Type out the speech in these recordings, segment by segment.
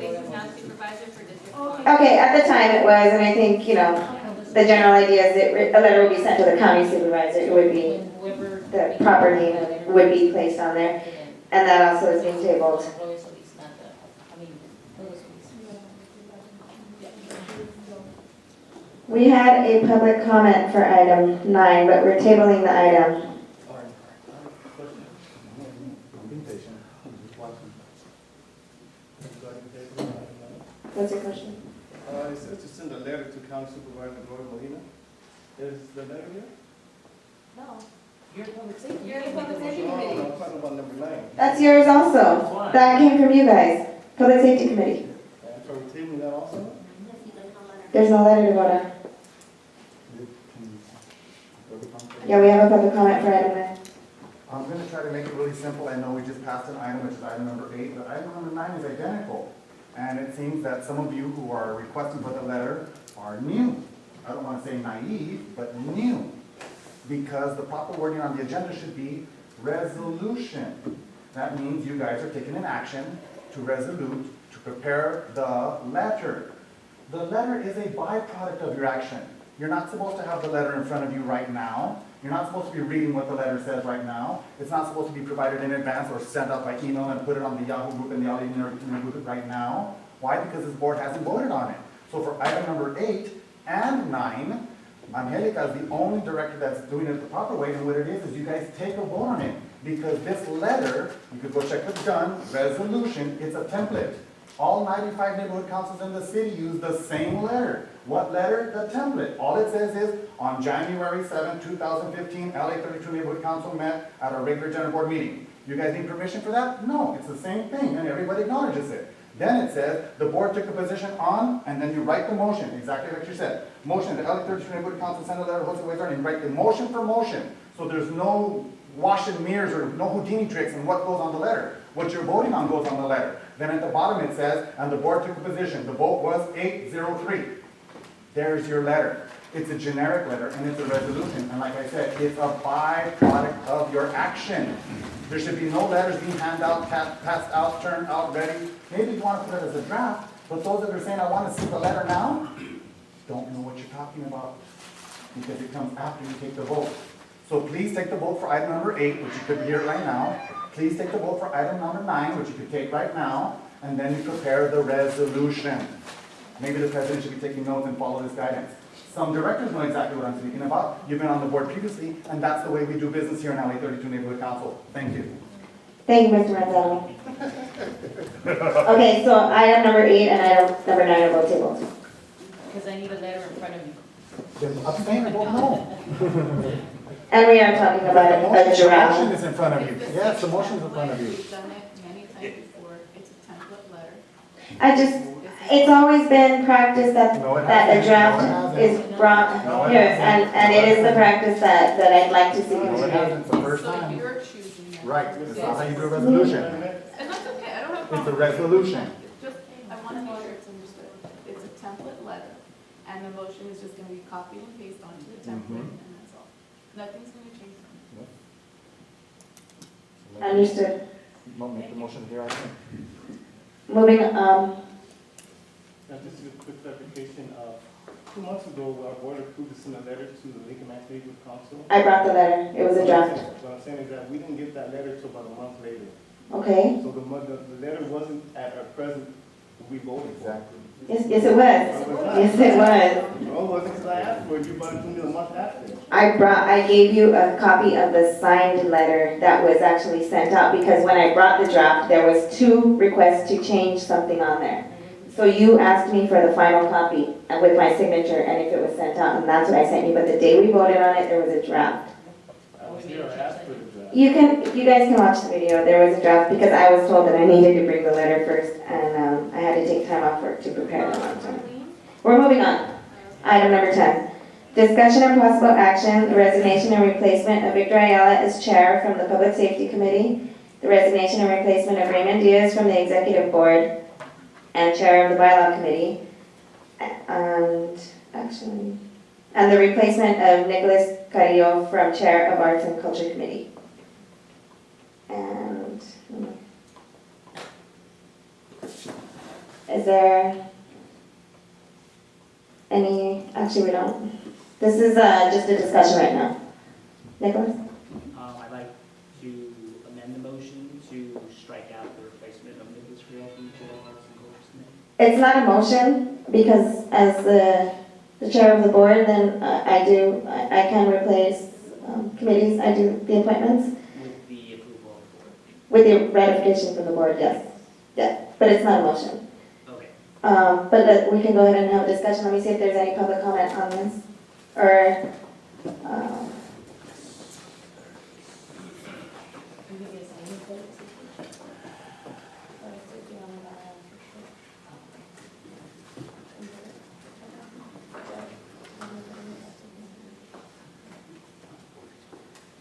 Police now supervisor for District 1. Okay, at the time it was, and I think, you know, the general idea is that a letter would be sent to the county supervisor. It would be, the proper name would be placed on there. And that also is being tabled. We had a public comment for item 9, but we're tabling the item. What's your question? It says to send a letter to County Supervisor Gloria Molina. Is the letter here? No. You're public safety. You're the public safety No, committee. I'm talking about number 9. That's yours also. That came from you guys. Public Safety Committee. And so we're tabling that also? There's no letter to vote on. Yeah, we have a public comment for item 9. I'm going to try to make it really simple. I know we just passed an item, which is item number 8, but item number 9 is identical. And it seems that some of you who are requesting for the letter are new. I don't want to say naive, but new. Because the proper wording on the agenda should be resolution. That means you guys are taking an action to resolute, to prepare the letter. The letter is a byproduct of your action. You're not supposed to have the letter in front of you right now. You're not supposed to be reading what the letter says right now. It's not supposed to be provided in advance or sent out by email and put it on the Yahoo group and the Aldi group right now. Why? Because this board hasn't voted on it. So for item number 8 and 9, Angelica is the only director that's doing it the proper way, and what it is you guys take a vote on it. Because this letter, you could go check with John, resolution, it's a template. All 95 neighborhood councils in the city use the same letter. What letter? The template. All it says is, on January 7, 2015, LA 32 Neighborhood Council met at a regular general board meeting. You guys need permission for that? No, it's the same thing, and everybody acknowledges it. Then it says, the board took a position on, and then you write the motion, exactly like you said. Motion, the LA 32 Neighborhood Council send a letter to Jose Huizar, and you write the motion for motion. So there's no wash and mirrors or no Houdini tricks in what goes on the letter. What you're voting on goes on the letter. Then at the bottom it says, and the board took a position. The vote was 8-0-3. There's your letter. It's a generic letter and it's a resolution. And like I said, it's a byproduct of your action. There should be no letters being handed out, passed out, turned out, ready. Maybe you want to put it as a draft, but those that are saying, I want to see the letter now, don't know what you're talking about because it comes after you take the vote. So please take the vote for item number 8, which you could hear right now. Please take the vote for item number 9, which you could take right now, and then you prepare the resolution. Maybe the president should be taking notes and follow this guidance. Some directors know exactly what I'm speaking about. You've been on the board previously, and that's the way we do business here in LA 32 Neighborhood Council. Thank you. Thank you, Mr. Manzano. Okay, so item number 8 and item number 9 are both tabled. Because I need a letter in front of me. Then abstain or vote no. And we are talking about The a motion draft. is in front of you. Yes, the motion is in front of you. We've done it many times before. It's a template letter. It's always been practice that, No, it that a hasn't. No, it draft hasn't. is brought No, it here, hasn't. and it is the practice that I'd like to see No, it continued. hasn't. It's the first So time. you're choosing it. Right, that's not how you do a resolution. And that's okay, I don't have a It's problem. a resolution. Just, I want to make sure it's understood. It's a template letter, and the motion is just going to be copied and pasted onto the template, and that's all. Nothing's going to change. Understood. Make the motion here, I think. Moving, Now, just a quick clarification. 2 months ago, our board approved to send a letter to the Lincoln Mass Neighborhood Council. I brought the letter, it was a draft. What I'm saying is that we didn't get that letter until about a month later. Okay? So the letter wasn't at our present, we voted for. Exactly. Yes, it was. Yes, it was. No, it wasn't because I asked for it, you brought it to me a month after. I gave you a copy of the signed letter that was actually sent out, because when I brought the draft, there was 2 requests to change something on there. So you asked me for the final copy and with my signature and if it was sent out, and that's what I sent you, but the day we voted on it, there was a draft. I was here, I asked for the draft. You guys can watch the video, there was a draft, because I was told that I needed to bring the letter first, and I had to take time off work to prepare the letter. We're moving on. Item number 10. Discussion and possible action, the resignation and replacement of Victor Ayala as chair from the Public Safety Committee, the resignation and replacement of Raymond Diaz from the Executive Board and chair of the Bylaw Committee, and the replacement of Nicholas Carrillo from chair of Arts and Culture Committee. And Is there any, actually we don't. This is just a discussion right now. Nicholas? I'd like to amend the motion to strike out the replacement of Nicholas Creel from the Chair of Arts and Culture Committee. It's not a motion, because as the chair of the board, then I can replace committees, I do the appointments. With the approval of the board. With the ratification from the board, yes. Yeah, but it's not a motion. Okay. But we can go ahead and have a discussion. Let me see if there's any public comment on this. Or,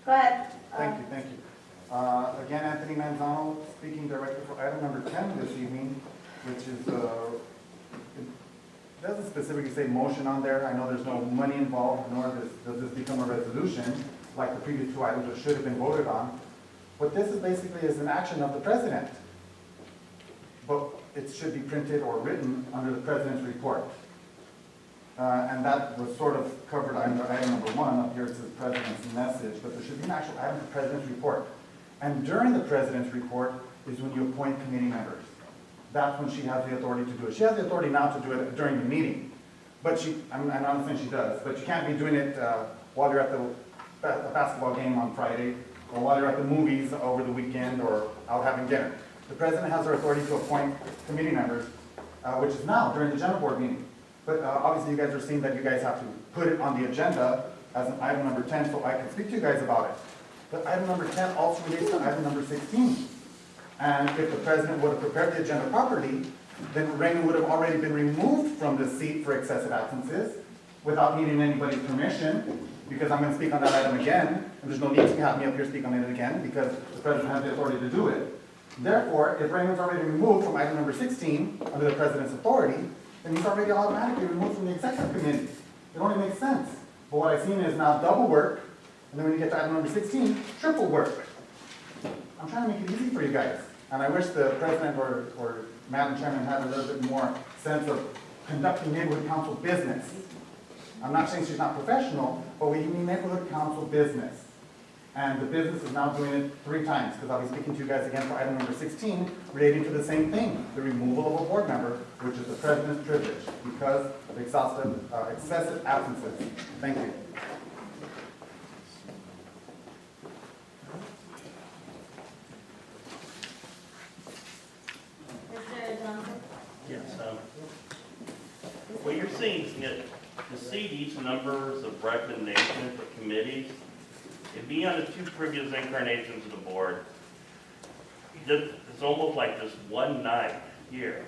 go ahead. Thank you. Again, Anthony Manzano, speaking directly for item number 10 this evening, which is, it doesn't specifically say motion on there. I know there's no money involved, nor does this become a resolution like the previous two items that should have been voted on. What this is basically is an action of the president. But it should be printed or written under the president's report. And that was sort of covered under item number 1. Up here it says president's message, but there should be an actual item of the president's report. And during the president's report is when you appoint committee members. That's when she has the authority to do it. She has the authority not to do it during the meeting. But I'm not saying she does, but you can't be doing it while you're at the basketball game on Friday, or while you're at the movies over the weekend, or out having dinner. The president has her authority to appoint committee members, which is now during the general board meeting. But obviously you guys are seeing that you guys have to put it on the agenda as an item number 10 so I can speak to you guys about it. But item number 10 also relates to item number 16. And if the president would have prepared the agenda properly, then Raymond would have already been removed from the seat for excessive absences without needing anybody's permission, because I'm going to speak on that item again, and there's no need to have me up here speak on it again, because the president has the authority to do it. Therefore, if Raymond's already removed from item number 16 under the president's authority, then he's already automatically removed from the executive committee. It only makes sense. But what I've seen is now double work, and then when you get to item number 16, triple work. I'm trying to make it easy for you guys. And I wish the president or Madam Chairman had a little bit more sense of conducting neighborhood council business. I'm not saying she's not professional, but we need neighborhood council business. And the business is now doing it 3 times, because I'll be speaking to you guys again for item number 16, relating to the same thing, the removal of a board member, which is the president's privilege, because of excessive absences. Thank you. Mr. Johnson? Yes, what you're seeing is to see these numbers of recommendations for committees, it'd be on the 2 previous incarnations of the board. It's almost like this one night here.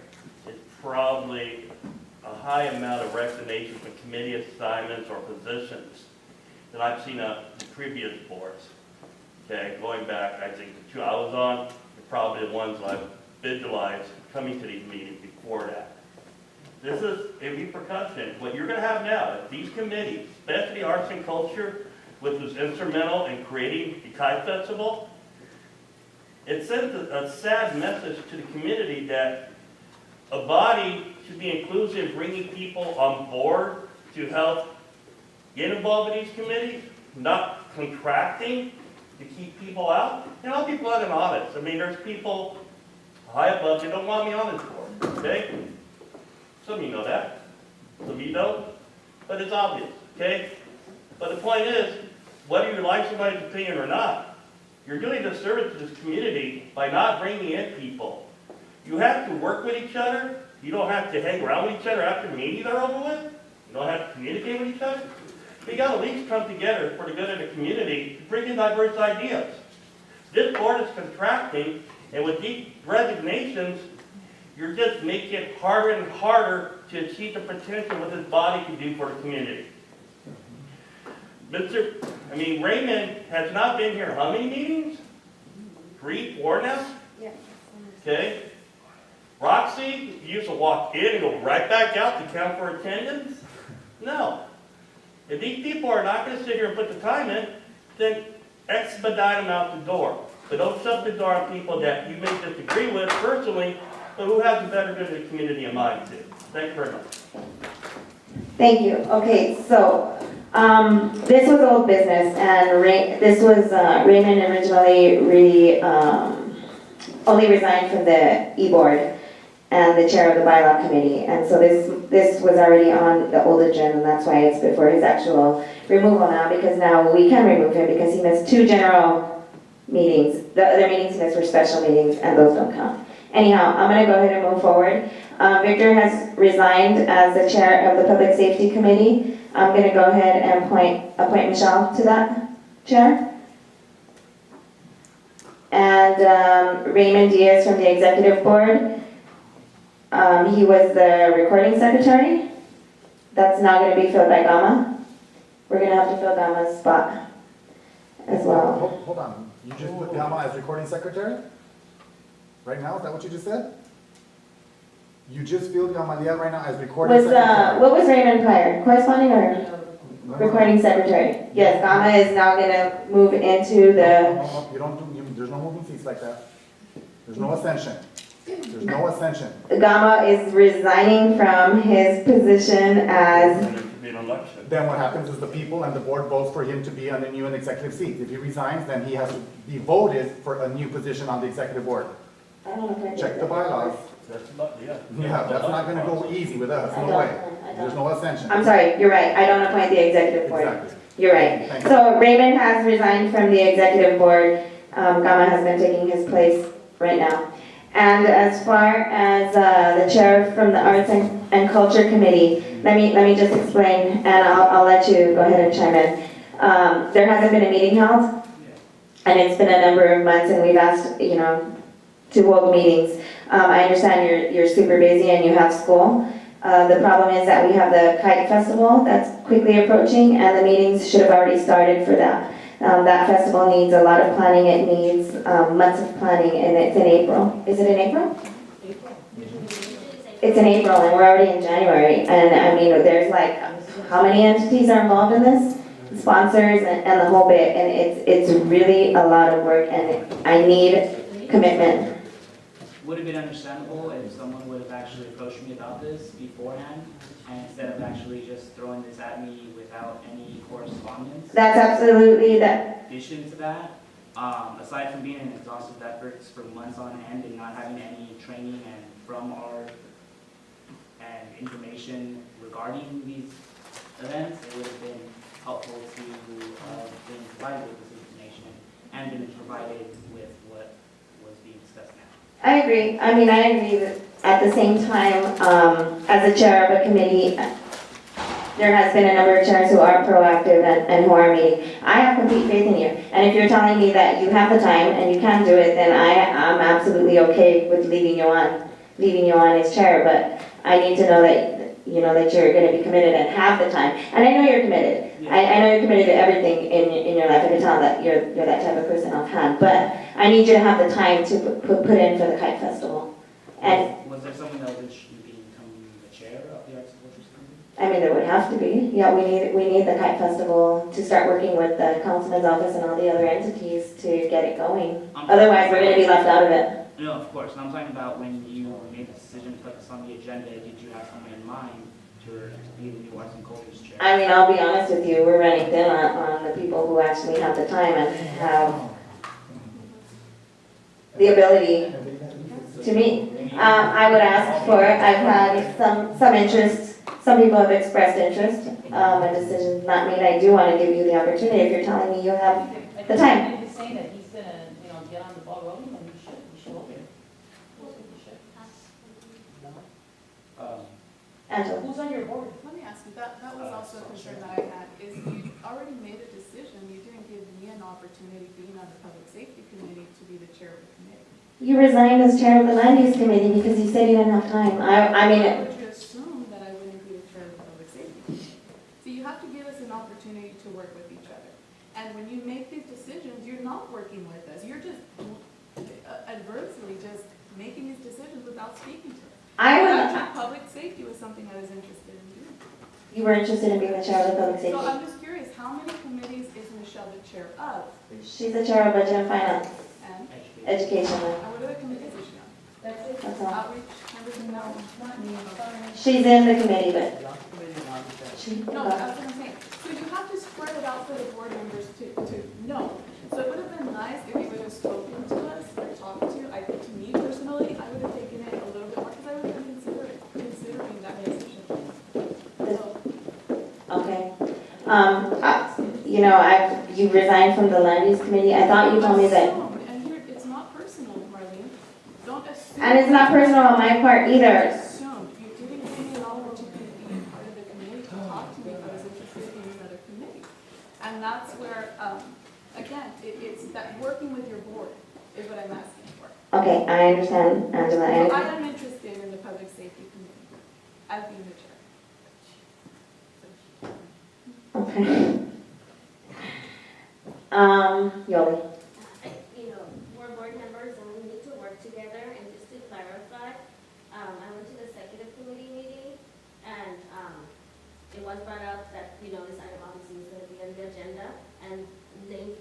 It's probably a high amount of recommendations for committee assignments or positions that I've seen on the previous boards. Okay, going back, I think the 2 I was on, are probably the ones that I've visualized coming to these meetings before that. This is a repercussion. What you're going to have now, if these committees, especially arts and culture, which was instrumental in creating the Kai Festival, it sends a sad message to the community that a body should be inclusive, bringing people on board to help get involved in these committees, not contracting to keep people out. You know, people out in audits. I mean, there's people high above, they don't want me on this board, okay? Some of you know that, some of you don't, but it's obvious, okay? But the point is, whether you like somebody's opinion or not, you're doing a service to this community by not bringing in people. You have to work with each other. You don't have to hang around with each other after meetings are over with. You don't have to communicate with each other. We got to at least come together for the good of the community to bring in diverse ideas. This board is contracting, and with these resignations, you're just making it harder and harder to achieve the potential what this body can do for the community. Raymond has not been here how many meetings? 3, 4 now? Yeah. Okay. Roxy used to walk in and go right back out to count for attendance? No. If these people are not going to sit here and put the time in, then expedite them out the door. But don't shut the door on people that you may disagree with personally, but who has the better good of the community in mind too. Thank you very much. Thank you. Okay, so, this was old business, and this was, Raymond originally only resigned from the E-Board and the chair of the bylaw committee, and so this was already on the old agenda, and that's why it's before his actual removal now, because now we can remove him, because he missed 2 general meetings. The other meetings he missed were special meetings, and those don't count. Anyhow, I'm gonna go ahead and move forward. Victor has resigned as the chair of the Public Safety Committee. I'm gonna go ahead and appoint Michelle to that chair. And Raymond Diaz from the Executive Board. He was the recording secretary. That's now gonna be filled by Gama. We're gonna have to fill Gama's spot as well. Hold on, you just put Gama as recording secretary? Right now, is that what you just said? You just filled Gamalia right now as recording secretary? What was Raymond prior? Corresponding or No, no, recording secretary? Yes, Gama is now gonna move into the, No, you don't do, there's no moving seats like that. There's no ascension. There's no ascension. Gama is resigning from his position as, And there could be an election. Then what happens is the people and the board votes for him to be on a new and executive seat. If he resigns, then he has to be voted for a new position on the executive board. I don't know if I did Check the that. bylaws. That's about, yeah. Yeah, that's not gonna go easy with us, I no don't, way. I don't. There's no ascension. I'm sorry, you're right, I don't appoint the executive board. Exactly. You're right. Thank you. So Raymond has resigned from the executive board. Gama has been taking his place right now. And as far as the chair from the Arts and Culture Committee, let me just explain, and I'll let you go ahead and chime in. There hasn't been a meeting held, and it's been a number of months, and we've asked, to hold meetings. I understand you're super busy and you have school. The problem is that we have the Kite Festival that's quickly approaching, and the meetings should have already started for that. That festival needs a lot of planning. It needs months of planning, and it's in April. Is it in April? It's in April, and we're already in January. And I mean, there's like, how many entities are involved in this? Sponsors and the whole bit, and it's really a lot of work, and I need commitment. Would have been understandable if someone would have actually approached me about this beforehand, and instead of actually just throwing this at me without any correspondence. That's absolutely that. In addition to that, aside from being in exhaustive efforts for months on end and not having any training and from our and information regarding these events, it would have been helpful to been provided with this information and been provided with what was being discussed now. I agree. I mean, I agree that at the same time, as a chair of a committee, there has been a number of chairs who are proactive and who are meeting. I have complete faith in you. And if you're telling me that you have the time and you can do it, then I'm absolutely okay with leaving you on as chair. But I need to know that, that you're going to be committed and have the time. And I know you're committed. Yeah. I know you're committed to everything in your life. I can tell that you're that type of person offhand. But I need you to have the time to put in for the Kite Festival. And Was there someone that would become the chair of the Arts and Culture Committee? I mean, there would have to be. Yeah, we need the Kite Festival to start working with the councilman's office and all the other entities to get it going. Otherwise, we're going to be left out of it. No, of course. I'm talking about when you made the decision to put this on the agenda, did you have someone in mind to be the new Arts and Culture's chair? I mean, I'll be honest with you, we're running thin on the people who actually have the time and have the ability to meet. I would ask for it. I've had some interest. Some people have expressed interest. A decision's not made. I do want to give you the opportunity. If you're telling me you have the time. If he's saying that he's gonna, get on the ball rolling, then we should open it. Angela. Who's on your board? Let me ask you, that was also a concern that I had, is you already made a decision, you didn't give me an opportunity, being on the Public Safety Committee, to be the chair of the committee. You resigned as chair of the land use committee because you said you didn't have time. I mean, Why would you assume that I wouldn't be the chair of the Public Safety Committee? So you have to give us an opportunity to work with each other. And when you make these decisions, you're not working with us, you're just adversely just making these decisions without speaking to us. Actually, public safety was something I was interested in doing. You were interested in being the chair of the public So safety. I'm just curious, how many committees is Michelle the chair of? She's the chair of budget and finance, And education. what other committees is she on? That's it. That's all. Outreach, members of No, the not me, I'm sorry. She's in the committee, but she, No, that's what I'm saying. So you have to spread it out for the board members to know. So it would have been nice if you would have spoken to us or talked to me personally, I would have taken it a little bit more, because I would have been considering that decision. So, okay. You know, you resigned from the land use committee. I thought you told me that. assume, and here, it's not personal, Marlene. Don't assume. And it's not personal on my part either. Assumed. You didn't give me at all what you could be a part of the committee to talk to me if I was interested in another committee. And that's where, again, it's that working with your board is what I'm asking for. Okay, I understand, Angela. So I I- am interested in the public safety committee as being the chair. Okay. Yoli. You know, we're board members and we need to work together, and just to clarify, I went to the executive committee meeting, and, it was brought up that, you know, this item obviously is gonna be on the agenda, and they